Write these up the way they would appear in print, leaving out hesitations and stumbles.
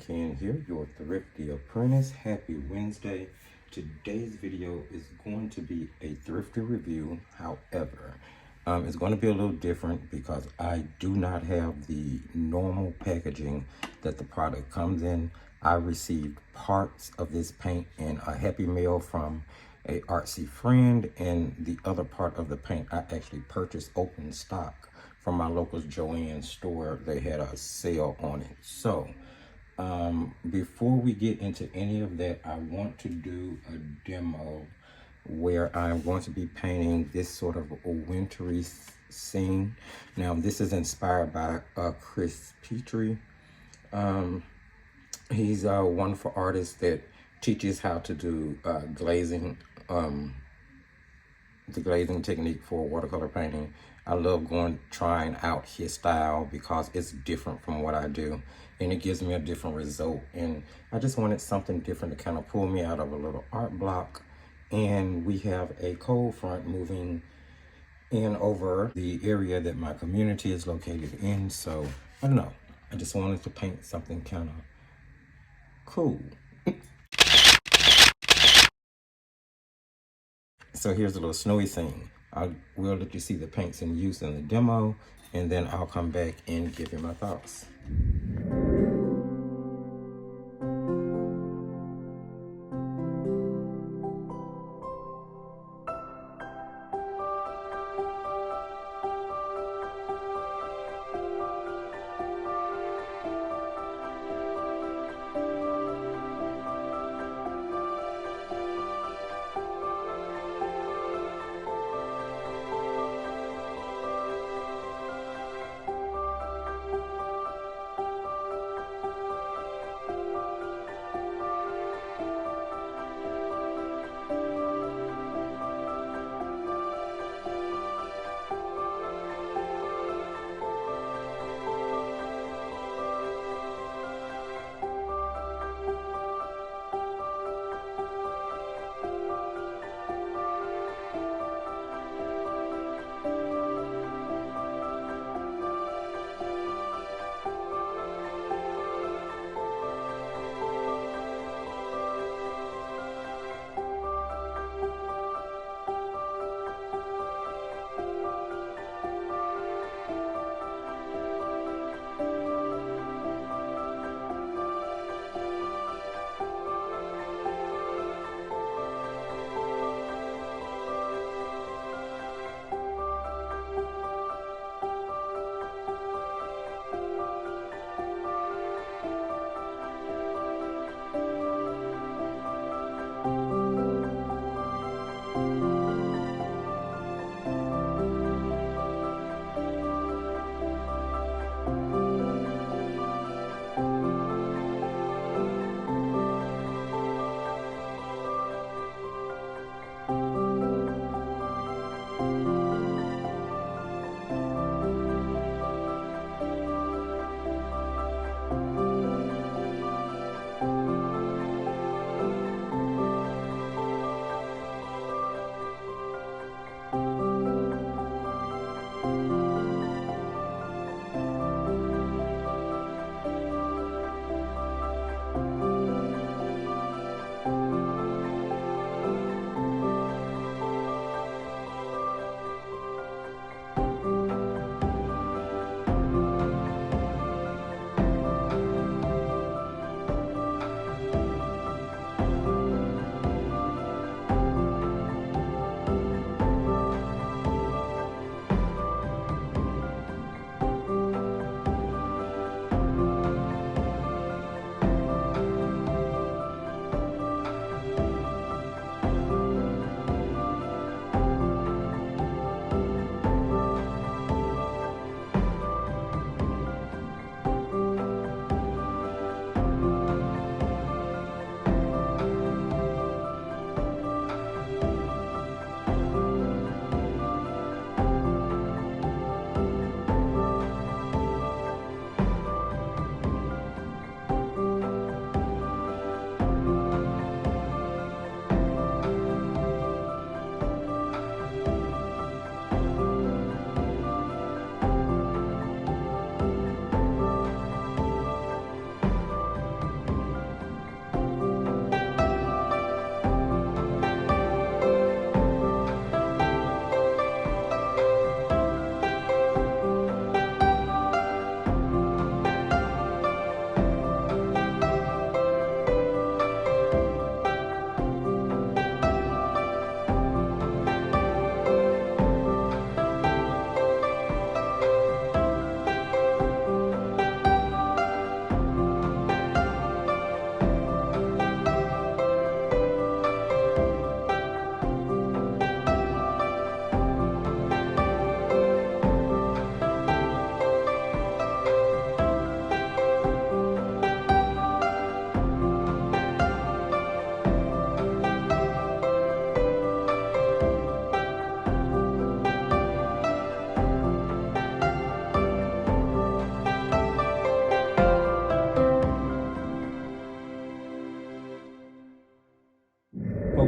Ken here, your thrifty apprentice. Happy Wednesday. Today's video is going to be a thrifty review. However, it's going to be a little different because I do not have the normal packaging that the product comes in. I received parts of this paint in a Happy Mail from a artsy friend, and the other part of the paint I actually purchased open stock from my local Joann store. They had a sale on it. So before we get into any of that, I want to do a demo where I'm going to be painting this sort of a wintry scene. Now this is inspired by Chris Petrie. He's a wonderful artist that teaches how to do glazing, the glazing technique for watercolor painting. I love trying out his style because it's different from what I do, and it gives me a different result. And I just wanted something different to kind of pull me out of a little art block. And we have a cold front moving in over the area that my community is located in. So I don't know, I just wanted to paint something kind of cool. So here's a little snowy scene. We'll let you see the paints in use in the demo, and then I'll come back and give you my thoughts.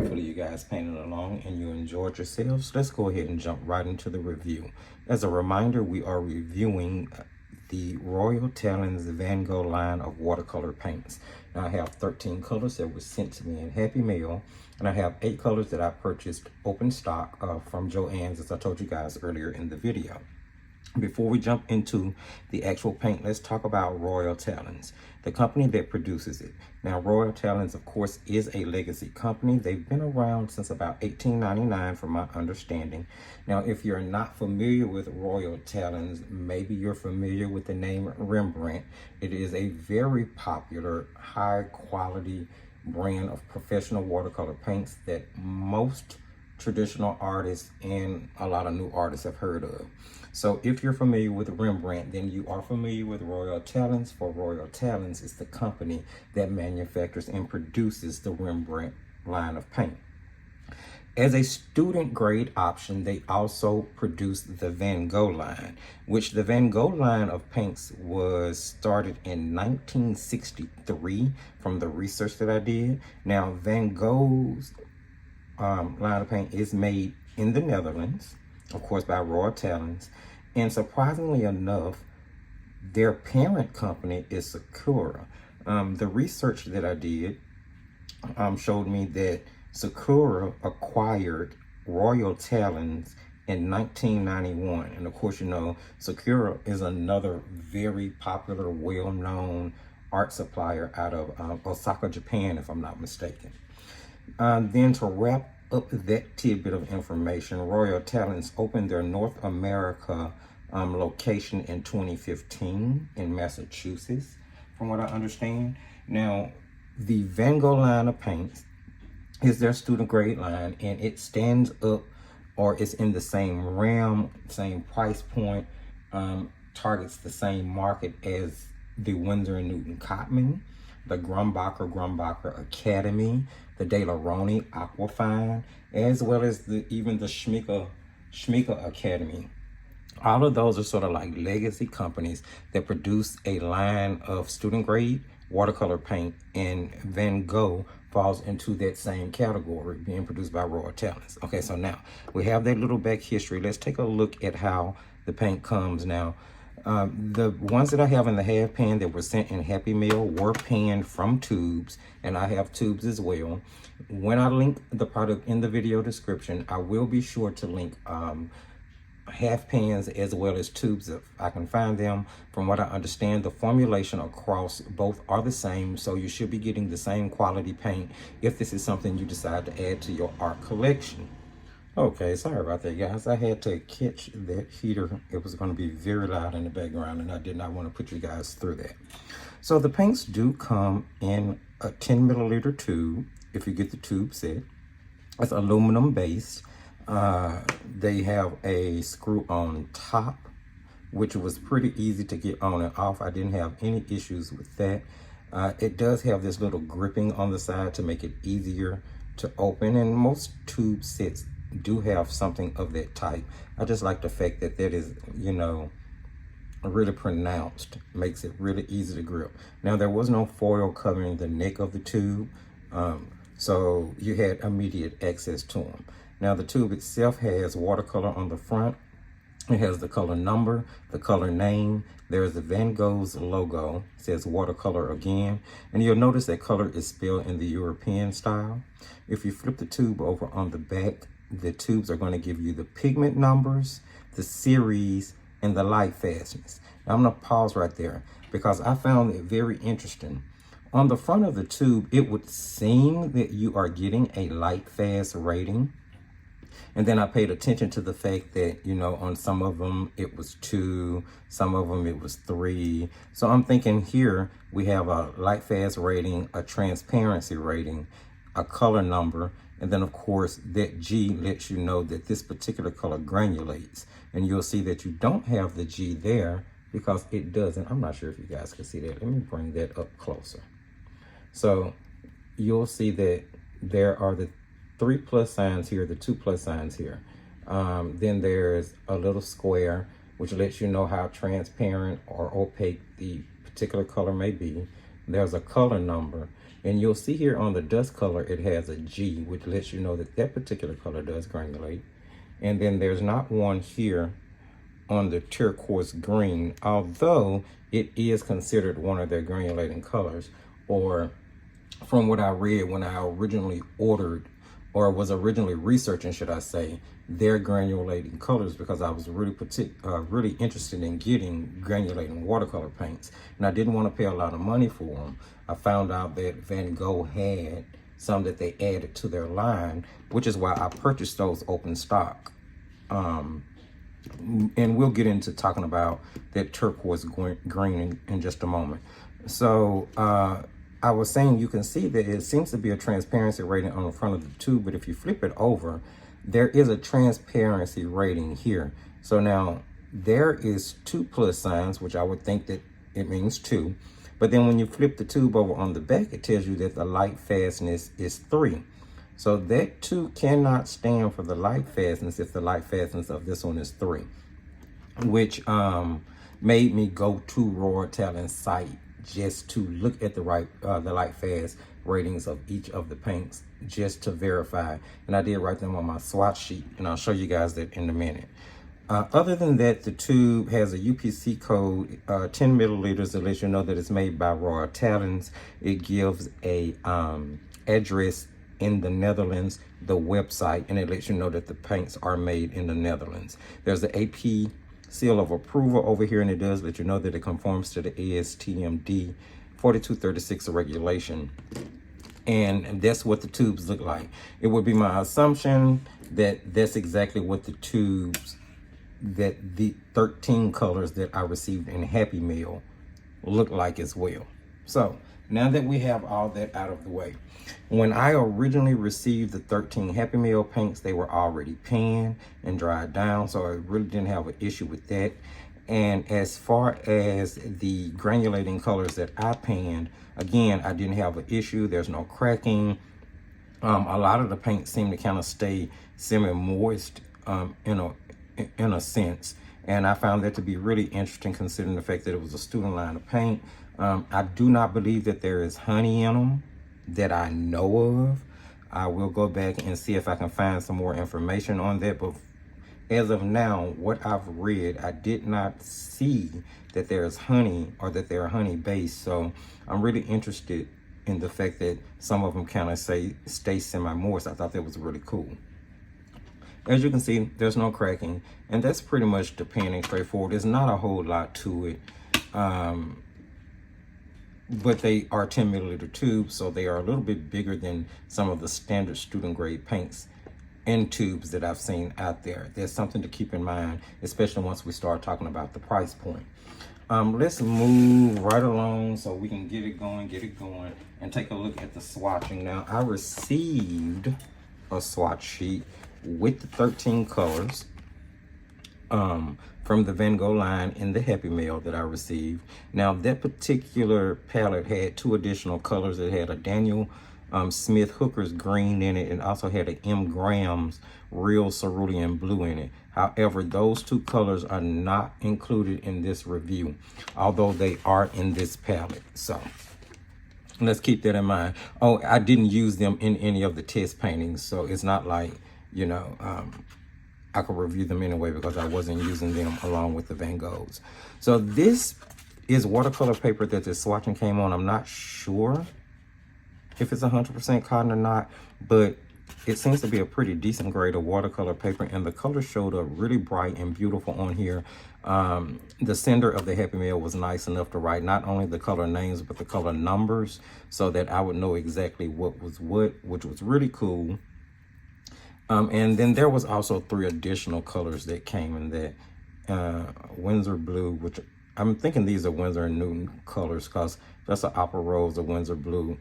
hopefully you guys painted along and you enjoyed yourselves. Let's go ahead and jump right into the review. As a reminder, we are reviewing the Royal Talens Van Gogh line of watercolor paints. Now I have 13 colors that were sent to me in Happy Mail, and I have 8 colors that I purchased open stock from Joann's, as I told you guys earlier in the video. Before we jump into the actual paint, let's talk about Royal Talens, the company that produces it. Now, Royal Talens, of course, is a legacy company. They've been around since about 1899, from my understanding. Now, if you're not familiar with Royal Talens, maybe you're familiar with the name Rembrandt. It is a very popular, high-quality brand of professional watercolor paints that most traditional artists and a lot of new artists have heard of. So if you're familiar with Rembrandt, then you are familiar with Royal Talens, for Royal Talens is the company that manufactures and produces the Rembrandt line of paint. As a student grade option, they also produce the Van Gogh line, which the Van Gogh line of paints was started in 1963 from the research that I did. Now, Van Gogh's line of paint is made in the Netherlands, of course, by Royal Talens, and surprisingly enough, their parent company is Sakura. The research that I did showed me that Sakura acquired Royal Talens in 1991, and of course, you know, Sakura is another very popular, well-known art supplier out of Osaka, Japan, if I'm not mistaken. Then to wrap up that tidbit of information, Royal Talens opened their North America location in 2015 in Massachusetts, from what I understand. Now, the Van Gogh line of paints is their student grade line, and it stands up, or it's in the same realm, same price point, targets the same market as the Winsor & Newton Cotman, the Grumbacher Academy, the De La Roni Aquafine, as well as even the Schmincke Academy. All of those are sort of like legacy companies that produce a line of student grade watercolor paint, and Van Gogh falls into that same category, being produced by Royal Talens. Okay, so now we have that little back history. Let's take a look at how the paint comes now. The ones that I have in the half pan that were sent in Happy Mail were panned from tubes, and I have tubes as well. When I link the product in the video description, I will be sure to link half pans as well as tubes if I can find them. From what I understand, the formulation across both are the same, so you should be getting the same quality paint if this is something you decide to add to your art collection. Okay, sorry about that, guys. I had to catch that heater. It was going to be very loud in the background, and I did not want to put you guys through that. So the paints do come in a 10 milliliter tube if you get the tube set. It's aluminum based. They have a screw on top, which was pretty easy to get on and off. I didn't have any issues with that. It does have this little gripping on the side to make it easier to open, and most tube sets do have something of that type. I just like the fact that that is, you know, really pronounced, makes it really easy to grip. Now, there was no foil covering the neck of the tube, so you had immediate access to them. Now, the tube itself has watercolor on the front. It has the color number, the color name. There's the Van Gogh's logo. It says watercolor again. And you'll notice that color is spelled in the European style. If you flip the tube over on the back, the tubes are going to give you the pigment numbers, the series, and the light fastness. Now, I'm going to pause right there because I found it very interesting. On the front of the tube, it would seem that you are getting a light fast rating. And then I paid attention to the fact that, you know, on some of them it was 2, some of them it was 3. So I'm thinking here we have a light fast rating, a transparency rating, a color number, and then of course that G lets you know that this particular color granulates. And you'll see that you don't have the G there because it doesn't. I'm not sure if you guys can see that. Let me bring that up closer. So you'll see that there are the 3 plus signs here, the 2 plus signs here. Then there's a little square, which lets you know how transparent or opaque the particular color may be. There's a color number. And you'll see here on the dust color, it has a G, which lets you know that that particular color does granulate. And then there's not one here on the turquoise green, although it is considered one of their granulating colors, or from what I read when I originally ordered, or was originally researching, should I say, their granulating colors, because I was really interested in getting granulating watercolor paints, and I didn't want to pay a lot of money for them. I found out that Van Gogh had some that they added to their line, which is why I purchased those open stock. And we'll get into talking about that turquoise green in just a moment. So I was saying, you can see that it seems to be a transparency rating on the front of the tube, but if you flip it over, there is a transparency rating here. So now there is 2 plus signs, which I would think that it means 2. But then when you flip the tube over on the back, it tells you that the light fastness is 3. So that 2 cannot stand for the light fastness if the light fastness of this one is 3, which made me go to Watercolor's site just to look at the light fast ratings of each of the paints, just to verify. And I did write them on my swatch sheet, and I'll show you guys that in a minute. Other than that, the tube has a UPC code, 10 milliliters, that lets you know that it's made by Watercolors. It gives a address in the Netherlands, the website, and it lets you know that the paints are made in the Netherlands. There's the AP seal of approval over here, and it does let you know that it conforms to the ASTM 4236 regulation. And that's what the tubes look like. It would be my assumption that that's exactly what the tubes, that the 13 colors that I received in Happy Meal look like as well. So now that we have all that out of the way, when I originally received the 13 Happy Meal paints, they were already panned and dried down, so I really didn't have an issue with that. And as far as the granulating colors that I panned, again, I didn't have an issue. There's no cracking. A lot of the paints seem to kind of stay semi-moist in a sense, and I found that to be really interesting, considering the fact that it was a student line of paint. I do not believe that there is honey in them that I know of. I will go back and see if I can find some more information on that, but as of now, what I've read, I did not see that there is honey or that they're honey based. So I'm really interested in the fact that some of them kind of stay semi-moist. I thought that was really cool. As you can see, there's no cracking, and that's pretty much the panning straightforward. There's not a whole lot to it, but they are 10 milliliter tubes, so they are a little bit bigger than some of the standard student grade paints and tubes that I've seen out there. There's something to keep in mind, especially once we start talking about the price point. Let's move right along so we can get it going, and take a look at the swatching. Now, I received a swatch sheet with the 13 colors from the Van Gogh line in the Happy Meal that I received. Now, that particular palette had 2 additional colors. It had a Daniel Smith Hooker's green in it, and also had an M. Graham's real cerulean blue in it. However, those 2 colors are not included in this review, although they are in this palette. So let's keep that in mind. Oh, I didn't use them in any of the test paintings, so it's not like, you know, I could review them anyway because I wasn't using them along with the Van Goghs. So this is watercolor paper that the swatching came on. I'm not sure if it's 100% cotton or not, but it seems to be a pretty decent grade of watercolor paper, and the colors showed up really bright and beautiful on here. The sender of the Happy Meal was nice enough to write not only the color names, but the color numbers, so that I would know exactly what was what, which was really cool. And then there was also 3 additional colors that came in that Windsor Blue, which I'm thinking these are Winsor and Newton colors, because that's an Opera Rose, a Windsor Blue,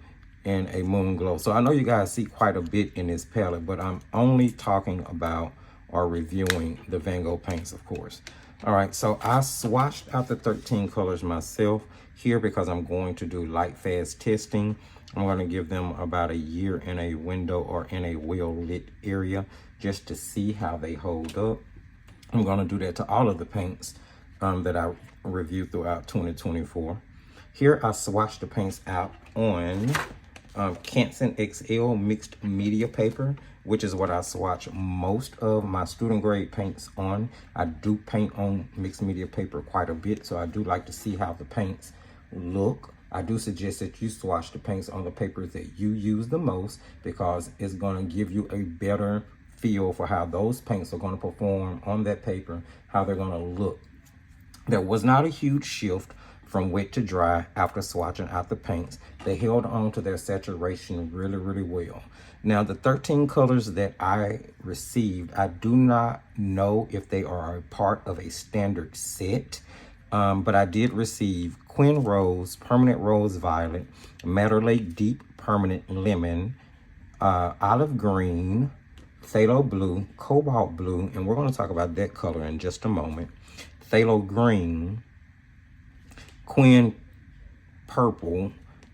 and a Moon Glow. So I know you guys see quite a bit in this palette, but I'm only talking about or reviewing the Van Gogh paints, of course. All right, so I swatched out the 13 colors myself here because I'm going to do light fast testing. I'm going to give them about a year in a window or in a well-lit area just to see how they hold up. I'm going to do that to all of the paints that I reviewed throughout 2024. Here I swatched the paints out on Canson XL mixed media paper, which is what I swatch most of my student grade paints on. I do paint on mixed media paper quite a bit, so I do like to see how the paints look. I do suggest that you swatch the paints on the papers that you use the most, because it's going to give you a better feel for how those paints are going to perform on that paper, how they're going to look. There was not a huge shift from wet to dry after swatching out the paints. They held on to their saturation really, really well. Now, the 13 colors that I received, I do not know if they are a part of a standard set, but I did receive Quin Rose, Permanent Rose Violet, Madder Lake Deep Permanent Lemon, Olive Green, Phthalo Blue, Cobalt Blue, and we're going to talk about that color in just a moment, Phthalo Green, Quin Purple,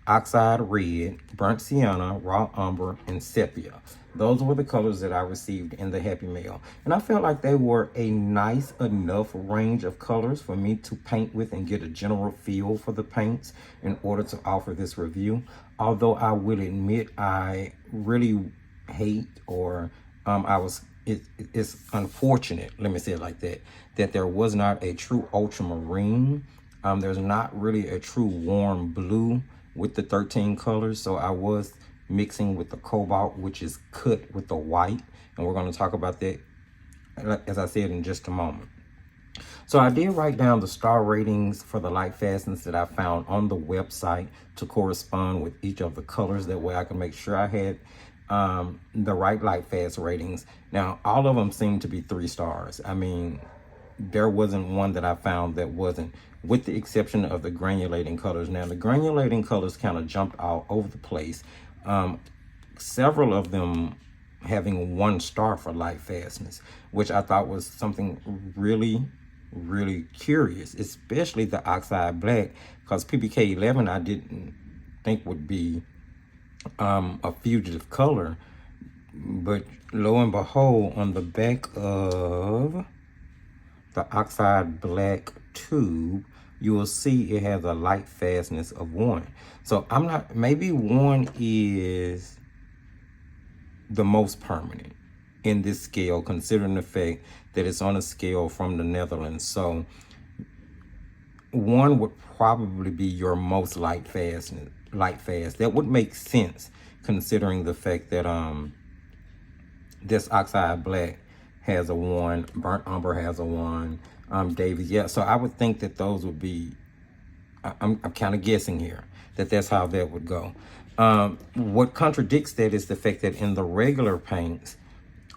Oxide Red, Burnt Sienna, Raw Umber, and Sepia. Those were the colors that I received in the Happy Mail. And I felt like they were a nice enough range of colors for me to paint with and get a general feel for the paints in order to offer this review. Although I will admit I really hate, or it's unfortunate, let me say it like that, that there was not a true ultramarine. There's not really a true warm blue with the 13 colors, so I was mixing with the cobalt, which is cut with the white, and we're going to talk about that, as I said, in just a moment. So I did write down the star ratings for the light fastness that I found on the website to correspond with each of the colors. That way I can make sure I had the right light fast ratings. Now, all of them seem to be 3 stars. I mean, there wasn't one that I found that wasn't, with the exception of the granulating colors. Now, the granulating colors kind of jumped all over the place. Several of them having 1 star for light fastness, which I thought was something really, really curious, especially the Oxide Black, because PBK 11 I didn't think would be a fugitive color, but lo and behold, on the back of the Oxide Black tube, you will see it has a light fastness of 1. So I'm not, maybe 1 is the most permanent in this scale, considering the fact that it's on a scale from the Netherlands. So 1 would probably be your most light fast. That would make sense, considering the fact that this Oxide Black has a 1, Burnt Umber has a 1, Davies, yeah. So I would think that those would be, I'm kind of guessing here, that's how that would go. What contradicts that is the fact that in the regular paints,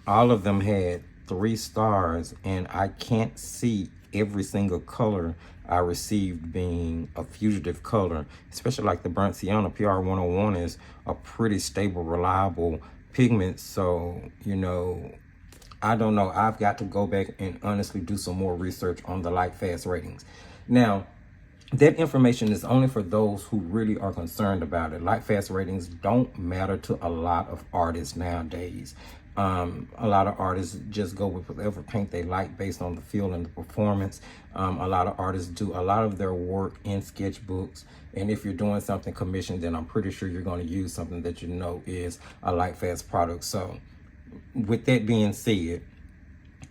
all of them had 3 stars, and I can't see every single color I received being a fugitive color, especially like the Burnt Sienna. PR101 is a pretty stable, reliable pigment. So, you know, I don't know. I've got to go back and honestly do some more research on the light fast ratings. Now, that information is only for those who really are concerned about it. Light fast ratings don't matter to a lot of artists nowadays. A lot of artists just go with whatever paint they like based on the feel and the performance. A lot of artists do a lot of their work in sketchbooks. And if you're doing something commissioned, then I'm pretty sure you're going to use something that you know is a light fast product. So with that being said,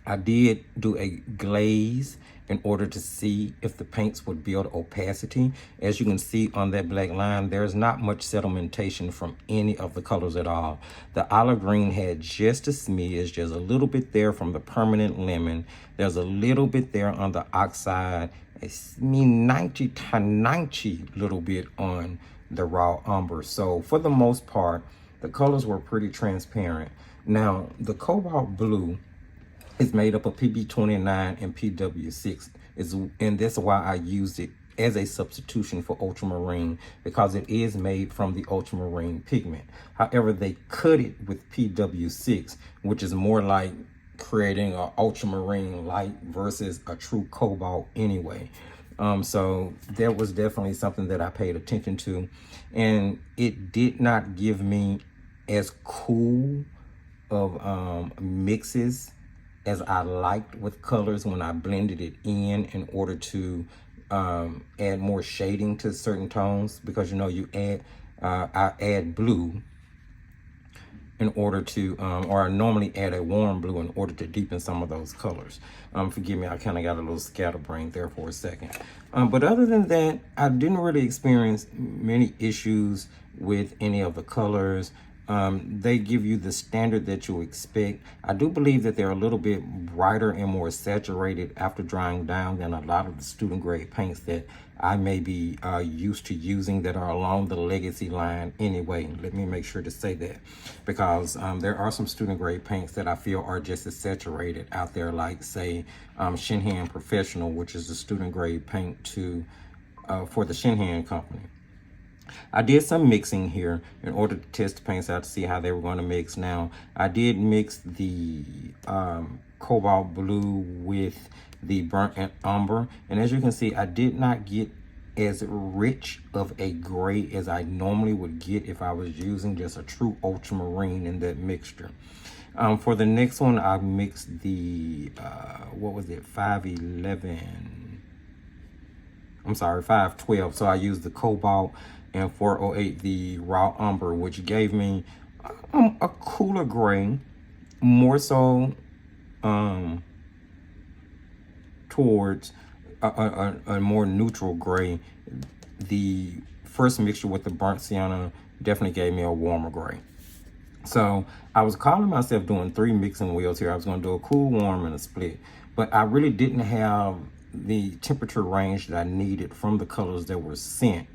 I did do a glaze in order to see if the paints would build opacity. As you can see on that black line, there's not much sedimentation from any of the colors at all. The olive green had just a smidge, just a little bit there from the permanent lemon. There's a little bit there on the oxide, a 90 little bit on the raw umber. So for the most part, the colors were pretty transparent. Now, the cobalt blue is made up of PB29 and PW6, and that's why I used it as a substitution for ultramarine, because it is made from the ultramarine pigment. However, they cut it with PW6, which is more like creating an ultramarine light versus a true cobalt anyway. So that was definitely something that I paid attention to, and it did not give me as cool of mixes as I liked with colors when I blended it in order to add more shading to certain tones, because you know, you add I add blue in order to, or I normally add a warm blue in order to deepen some of those colors. Forgive me, I kind of got a little scatterbrained there for a second. But other than that, I didn't really experience many issues with any of the colors. They give you the standard that you expect. I do believe that they're a little bit brighter and more saturated after drying down than a lot of the student grade paints that I may be used to using that are along the legacy line anyway. Let me make sure to say that, because there are some student grade paints that I feel are just as saturated out there, like say Shinhan Professional, which is the student grade paint for the Shinhan company. I did some mixing here in order to test the paints out to see how they were going to mix. Now, I did mix the cobalt blue with the burnt umber, and as you can see, I did not get as rich of a gray as I normally would get if I was using just a true ultramarine in that mixture. For the next one, I mixed the what was it, 511, I'm sorry, 512. So I used the cobalt and 408 the raw umber, which gave me a cooler gray, more so towards a more neutral gray. The first mixture with the burnt sienna definitely gave me a warmer gray. So I was calling myself doing 3 mixing wheels here. I was going to do a cool, warm, and a split, but I really didn't have the temperature range that I needed from the colors that were sent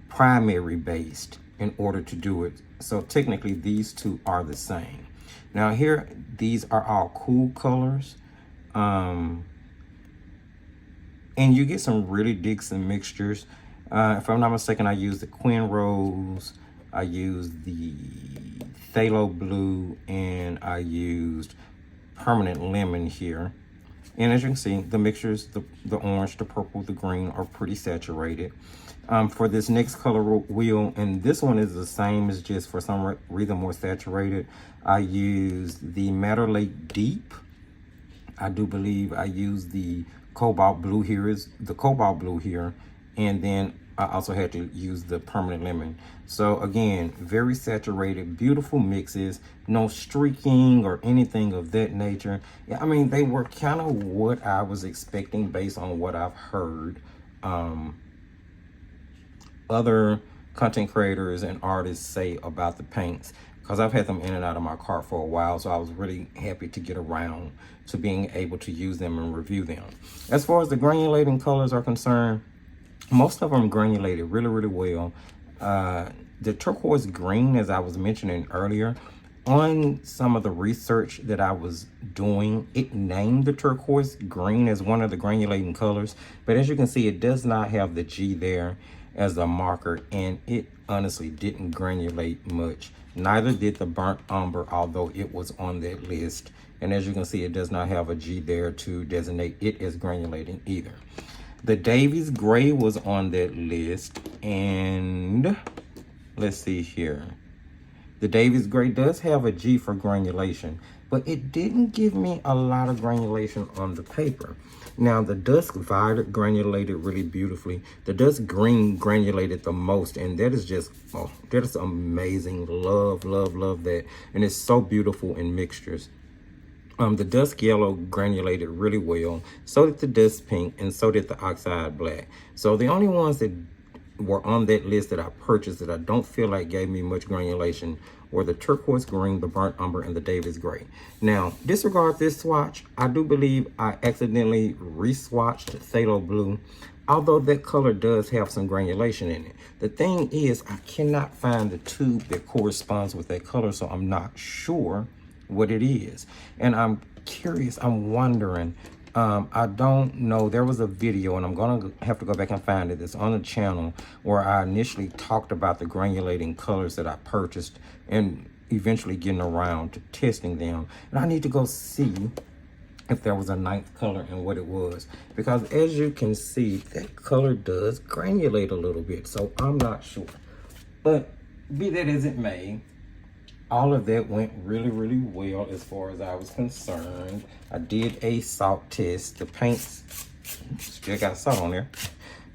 primary based in order to do it. So technically these two are the same. Now here, these are all cool colors. And you get some really decent mixtures. If I'm not mistaken, I used the Quinn Rose, I used the Phthalo Blue, and I used Permanent Lemon here. And as you can see, the mixtures, the orange, the purple, the green are pretty saturated. For this next color wheel, and this one is the same, as just for some reason more saturated, I used the Madder Lake Deep. I do believe I used the cobalt blue here, and then I also had to use the Permanent Lemon. So again, very saturated, beautiful mixes, no streaking or anything of that nature. Yeah, I mean, they were kind of what I was expecting based on what I've heard other content creators and artists say about the paints, because I've had them in and out of my cart for a while, so I was really happy to get around to being able to use them and review them. As far as the granulating colors are concerned, most of them granulated really, really well. The turquoise green, as I was mentioning earlier, on some of the research that I was doing, it named the turquoise green as one of the granulating colors, but as you can see, it does not have the G there as a marker, and it honestly didn't granulate much. Neither did the burnt umber, although it was on that list. And as you can see, it does not have a G there to designate it as granulating either. The Davies Gray was on that list, and let's see here. The Davies Gray does have a G for granulation, but it didn't give me a lot of granulation on the paper. Now, the Dusk Violet granulated really beautifully. The Dusk Green granulated the most, and that is just, oh, that is amazing. Love, love, love that. And it's so beautiful in mixtures. The Dusk Yellow granulated really well. So did the Dusk Pink, and so did the Oxide Black. So the only ones that were on that list that I purchased that I don't feel like gave me much granulation were the Turquoise Green, the Burnt Umber, and the Davies Gray. Now, disregard this swatch. I do believe I accidentally re-swatched Phthalo Blue, although that color does have some granulation in it. The thing is, I cannot find the tube that corresponds with that color, so I'm not sure what it is. And I'm curious, I'm wondering, I don't know, there was a video, and I'm gonna have to go back and find it, it's on the channel, where I initially talked about the granulating colors that I purchased and eventually getting around to testing them. And I need to go see if there was a 9th color and what it was, because as you can see, that color does granulate a little bit, so I'm not sure. But be that as it may, all of that went really, really well as far as I was concerned. I did a salt test. The paints still got salt on there.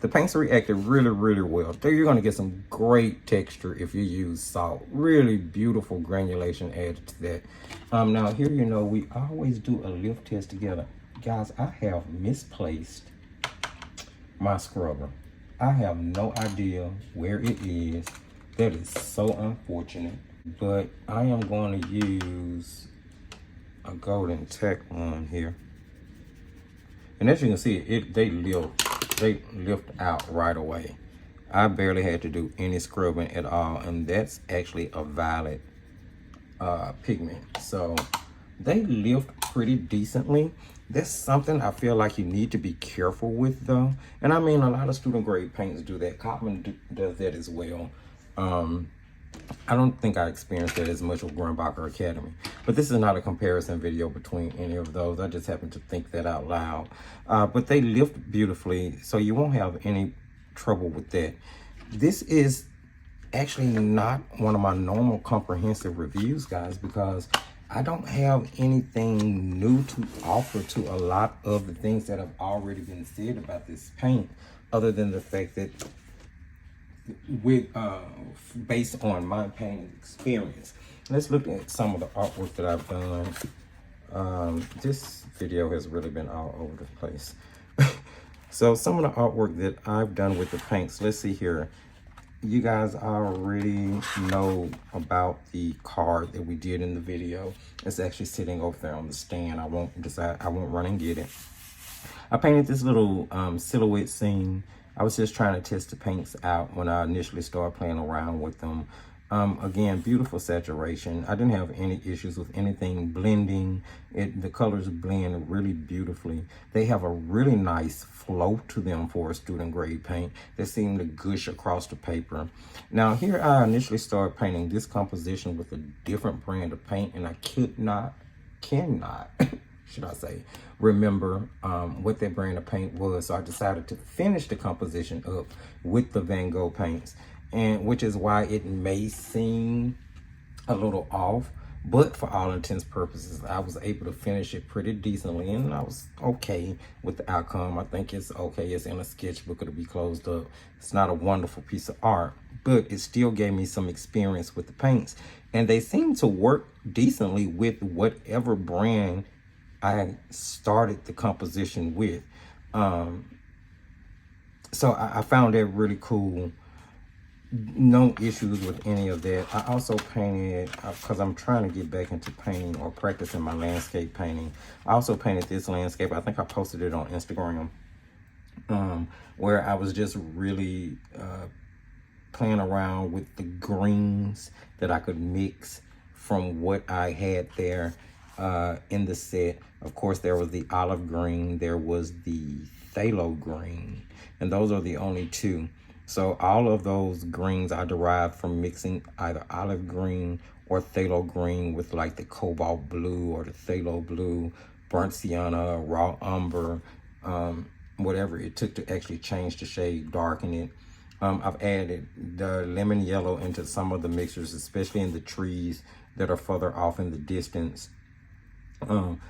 The paints reacted really, really well. So you're gonna get some great texture if you use salt. Really beautiful granulation added to that. Now here, you know, we always do a lift test together. Guys, I have misplaced my scrubber. I have no idea where it is. That is so unfortunate. But I am going to use a golden tech one here. And as you can see, they lift out right away. I barely had to do any scrubbing at all, and that's actually a violet pigment. So they lift pretty decently. That's something I feel like you need to be careful with, though. And I mean, a lot of student grade paints do that. Cotman does that as well. I don't think I experienced that as much with Grumbacher Academy, but this is not a comparison video between any of those. I just happened to think that out loud. But they lift beautifully, so you won't have any trouble with that. This is actually not one of my normal comprehensive reviews, guys, because I don't have anything new to offer to a lot of the things that have already been said about this paint, other than the fact that based on my painting experience. Let's look at some of the artwork that I've done. This video has really been all over the place. So some of the artwork that I've done with the paints, let's see here. You guys already know about the card that we did in the video. It's actually sitting over there on the stand. I won't run and get it. I painted this little silhouette scene. I was just trying to test the paints out when I initially started playing around with them. Again, beautiful saturation. I didn't have any issues with anything blending. The colors blend really beautifully. They have a really nice flow to them for a student grade paint. They seem to gush across the paper. Now here I initially started painting this composition with a different brand of paint, and I cannot, should I say, remember what that brand of paint was. So I decided to finish the composition up with the Van Gogh paints, and which is why it may seem a little off, but for all intents and purposes, I was able to finish it pretty decently, and I was okay with the outcome. I think it's okay. It's in a sketchbook. It'll be closed up. It's not a wonderful piece of art, but it still gave me some experience with the paints, and they seem to work decently with whatever brand I started the composition with. So I found that really cool. No issues with any of that. I also painted, because I'm trying to get back into painting or practicing my landscape painting. I also painted this landscape. I think I posted it on Instagram, where I was just really playing around with the greens that I could mix from what I had there in the set. Of course, there was the olive green, there was the phthalo green, and those are the only two. So all of those greens I derived from mixing either olive green or phthalo green with like the cobalt blue or the phthalo blue, burnt sienna, raw umber, whatever it took to actually change the shade, darken it. I've added the lemon yellow into some of the mixtures, especially in the trees that are further off in the distance.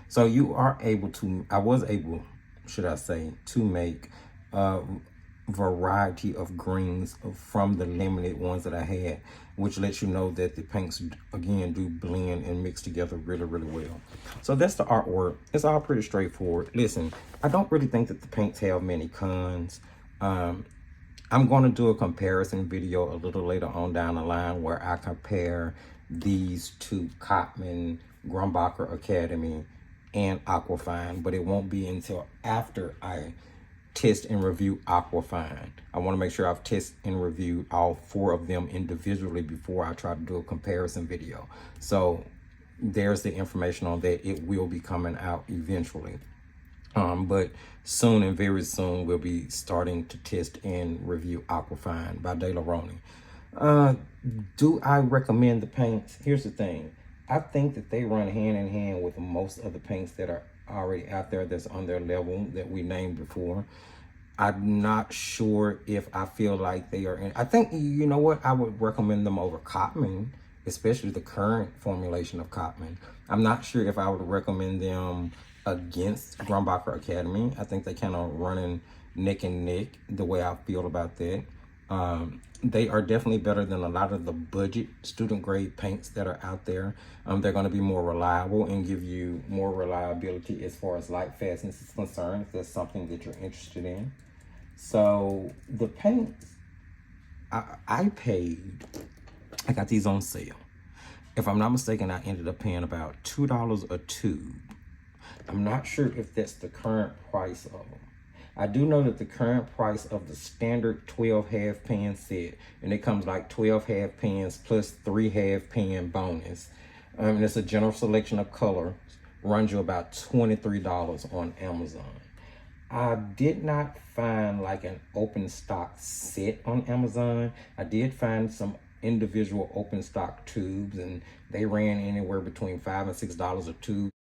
So you are able to, I was able, should I say, to make variety of greens from the limited ones that I had, which lets you know that the paints again do blend and mix together really, really well. So that's the artwork. It's all pretty straightforward. Listen, I don't really think that the paints have many cons. I'm going to do a comparison video a little later on down the line where I compare these to Cotman, Grumbacher Academy, and Aquafine, but it won't be until after I test and review Aquafine. I want to make sure I've tested and reviewed all 4 of them individually before I try to do a comparison video. So there's the information on that. It will be coming out eventually. But soon and very soon we'll be starting to test and review Aquafine by De La Roni. Do I recommend the paints? Here's the thing. I think that they run hand in hand with most of the paints that are already out there that's on their level that we named before. I'm not sure if I feel like they are in. I think, you know what, I would recommend them over Cotman, especially the current formulation of Cotman. I'm not sure if I would recommend them against Grumbacher Academy. I think they kind of running neck and neck the way I feel about that. They are definitely better than a lot of the budget student grade paints that are out there. They're going to be more reliable and give you more reliability as far as light fastness is concerned, if that's something that you're interested in. So the paints, I paid, I got these on sale. If I'm not mistaken, I ended up paying about $2 a tube. I'm not sure if that's the current price of them. I do know that the current price of the standard 12 half pan set, and it comes like 12 half pans plus 3 half pan bonus, and it's a general selection of color, runs you about $23 on Amazon. I did not find like an open stock set on Amazon. I did find some individual open stock tubes, and they ran anywhere between $5 and $6 a tube.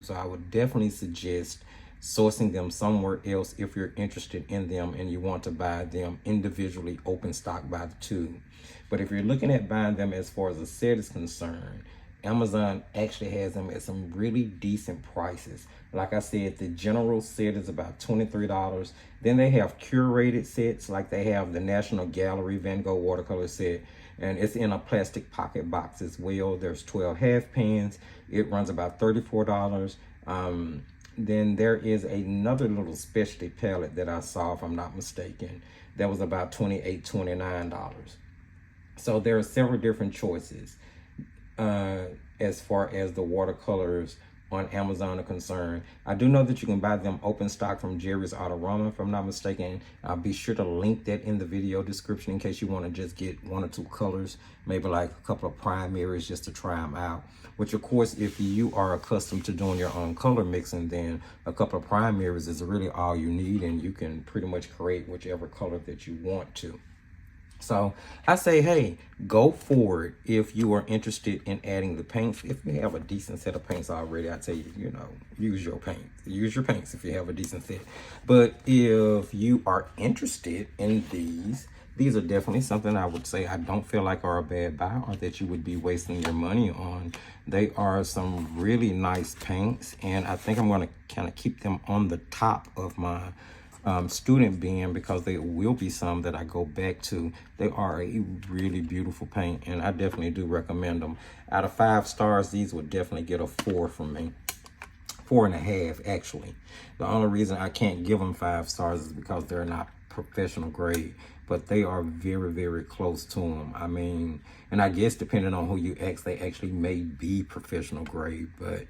So I would definitely suggest sourcing them somewhere else if you're interested in them and you want to buy them individually open stock by the tube. But if you're looking at buying them as far as a set is concerned, Amazon actually has them at some really decent prices. Like I said, the general set is about $23. Then they have curated sets, like they have the National Gallery Van Gogh Watercolor set, and it's in a plastic pocket box as well. There's 12 half pans. It runs about $34. Then there is another little specialty palette that I saw, if I'm not mistaken, that was about $28, $29. So there are several different choices as far as the watercolors on Amazon are concerned. I do know that you can buy them open stock from Jerry's Autorama, if I'm not mistaken. I'll be sure to link that in the video description in case you want to just get 1 or 2 colors, maybe like a couple of primaries just to try them out. Which of course, if you are accustomed to doing your own color mixing, then a couple of primaries is really all you need, and you can pretty much create whichever color that you want to. So I say, hey, go for it if you are interested in adding the paints. If you have a decent set of paints already, I tell you, you know, use your paint. Use your paints if you have a decent set. But if you are interested in these are definitely something I would say I don't feel like are a bad buy or that you would be wasting your money on. They are some really nice paints, and I think I'm going to kind of keep them on the top of my student bin because there will be some that I go back to. They are a really beautiful paint, and I definitely do recommend them. Out of 5 stars, these would definitely get a 4 from me. 4.5 actually. The only reason I can't give them 5 stars is because they're not professional grade, but they are very, very close to them. I mean, and I guess depending on who you ask, they actually may be professional grade, but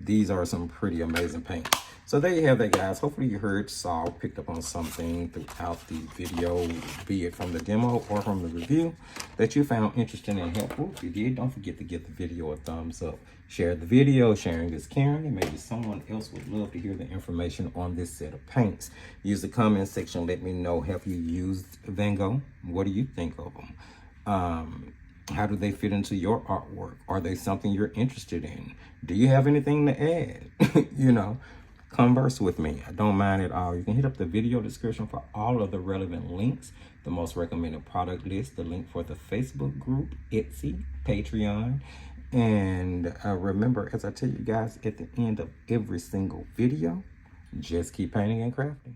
these are some pretty amazing paints. So there you have that, guys. Hopefully you heard, saw, picked up on something throughout the video, be it from the demo or from the review, that you found interesting and helpful. If you did, don't forget to give the video a thumbs up. Share the video. Sharing is caring, and maybe someone else would love to hear the information on this set of paints. Use the comment section. Let me know, have you used Van Gogh? What do you think of them? How do they fit into your artwork? Are they something you're interested in? Do you have anything to add? You know, converse with me. I don't mind at all. You can hit up the video description for all of the relevant links, the most recommended product list, the link for the Facebook group, Etsy, Patreon. And remember, as I tell you guys at the end of every single video, just keep painting and crafting.